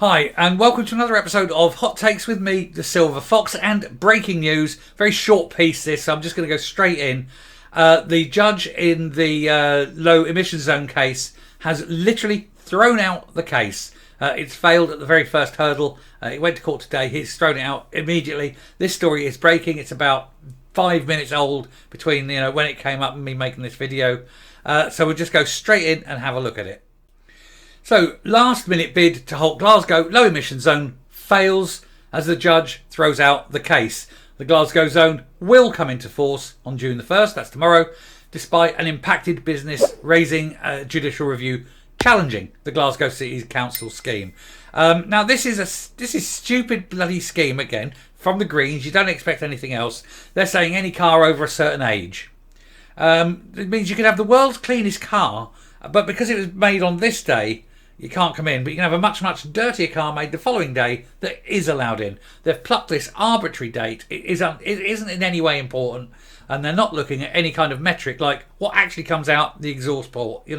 Hi, and welcome to another episode of Hot Takes with me, the Silver Fox, and breaking news. Very short piece this, so I'm just going to go straight in. The judge in the low emission zone case has literally thrown out the case. It's failed at the very first hurdle. It went to court today. He's thrown it out immediately. This story is breaking. It's about 5 minutes old between when it came up and me making this video. So we'll just go straight in and have a look at it. So, last minute bid to halt Glasgow low emission zone fails as the judge throws out the case. The Glasgow zone will come into force on June the 1st, that's tomorrow, despite an impacted business raising a judicial review challenging the Glasgow City Council scheme. Now this is stupid bloody scheme again from the Greens. You don't expect anything else. They're saying any car over a certain age. It means you can have the world's cleanest car, but because it was made on this day, you can't come in. But you can have a much, much dirtier car made the following day that is allowed in. They've plucked this arbitrary date. It isn't in any way important, and they're not looking at any kind of metric like what actually comes out the exhaust port.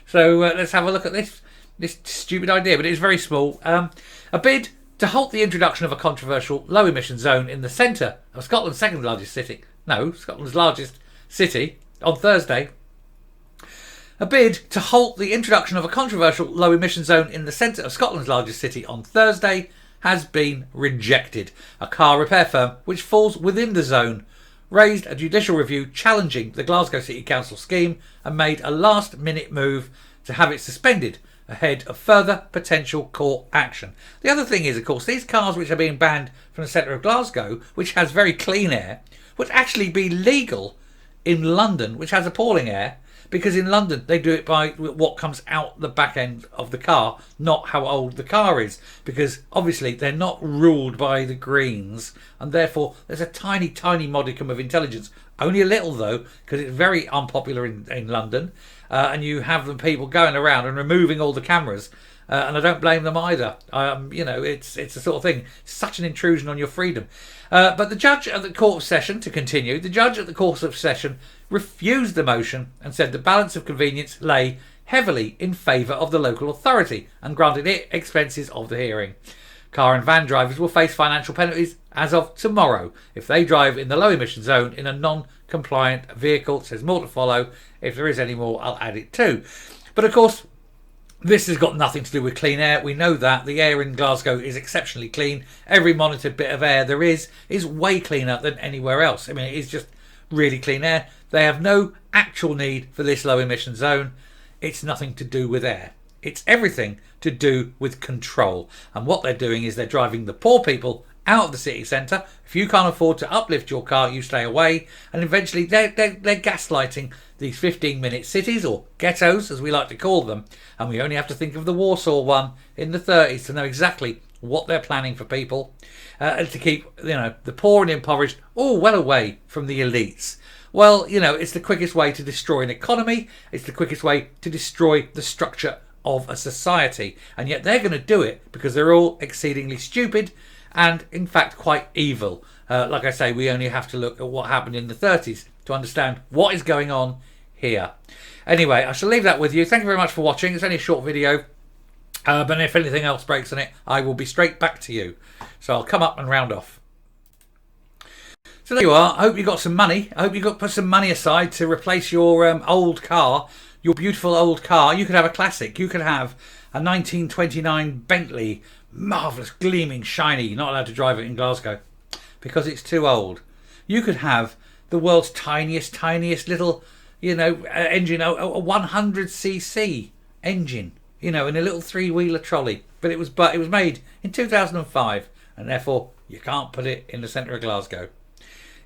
So let's have a look at this stupid idea, but it is very small. A bid to halt the introduction of a controversial low emission zone in the centre of Scotland's second largest city. No, Scotland's largest city on Thursday. A bid to halt the introduction of a controversial low emission zone in the centre of Scotland's largest city on Thursday has been rejected. A car repair firm, which falls within the zone, raised a judicial review challenging the Glasgow City Council scheme and made a last minute move to have it suspended ahead of further potential court action. The other thing is, of course, these cars which are being banned from the centre of Glasgow, which has very clean air, would actually be legal in London, which has appalling air. Because in London, they do it by what comes out the back end of the car, not how old the car is. Because obviously they're not ruled by the Greens. And therefore, there's a tiny, tiny modicum of intelligence. Only a little, though, because it's very unpopular in London. And you have the people going around and removing all the cameras. And I don't blame them either. It's the sort of thing. Such an intrusion on your freedom. But the judge at the Court of Session, to continue, the judge at the Court of Session refused the motion and said the balance of convenience lay heavily in favour of the local authority and granted it expenses of the hearing. Car and van drivers will face financial penalties as of tomorrow if they drive in the low emission zone in a non-compliant vehicle. It says more to follow. If there is any more, I'll add it too. But of course, this has got nothing to do with clean air. We know that. The air in Glasgow is exceptionally clean. Every monitored bit of air there is way cleaner than anywhere else. I mean, it is just really clean air. They have no actual need for this low emission zone. It's nothing to do with air. It's everything to do with control. And what they're doing is they're driving the poor people out of the city centre. If you can't afford to uplift your car, you stay away. And eventually they're gaslighting these 15-minute cities, or ghettos as we like to call them. And we only have to think of the Warsaw one in the 30s to know exactly what they're planning for people. To keep the poor and impoverished all well away from the elites. Well, it's the quickest way to destroy an economy. It's the quickest way to destroy the structure of a society. And yet they're going to do it because they're all exceedingly stupid and, in fact, quite evil. Like I say, we only have to look at what happened in the 30s to understand what is going on here. Anyway, I shall leave that with you. Thank you very much for watching. It's only a short video. But if anything else breaks on it, I will be straight back to you. So I'll come up and round off. So there you are. I hope you got some money. I hope you put some money aside to replace your old car, your beautiful old car. You could have a classic. You could have a 1929 Bentley, marvellous, gleaming, shiny. You're not allowed to drive it in Glasgow because it's too old. You could have the world's tiniest little, engine, a 100cc engine, in a little three-wheeler trolley. But it was made in 2005, and therefore you can't put it in the centre of Glasgow.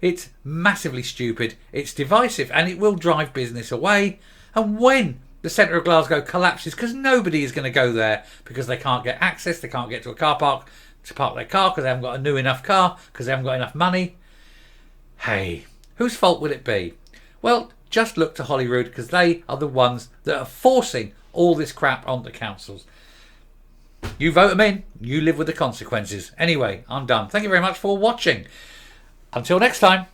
It's massively stupid, it's divisive, and it will drive business away. And when the centre of Glasgow collapses, because nobody is going to go there because they can't get access, they can't get to a car park to park their car because they haven't got a new enough car, because they haven't got enough money. Hey, whose fault will it be? Well, just look to Holyrood, because they are the ones that are forcing all this crap on the councils. You vote them in, you live with the consequences. Anyway, I'm done. Thank you very much for watching. Until next time.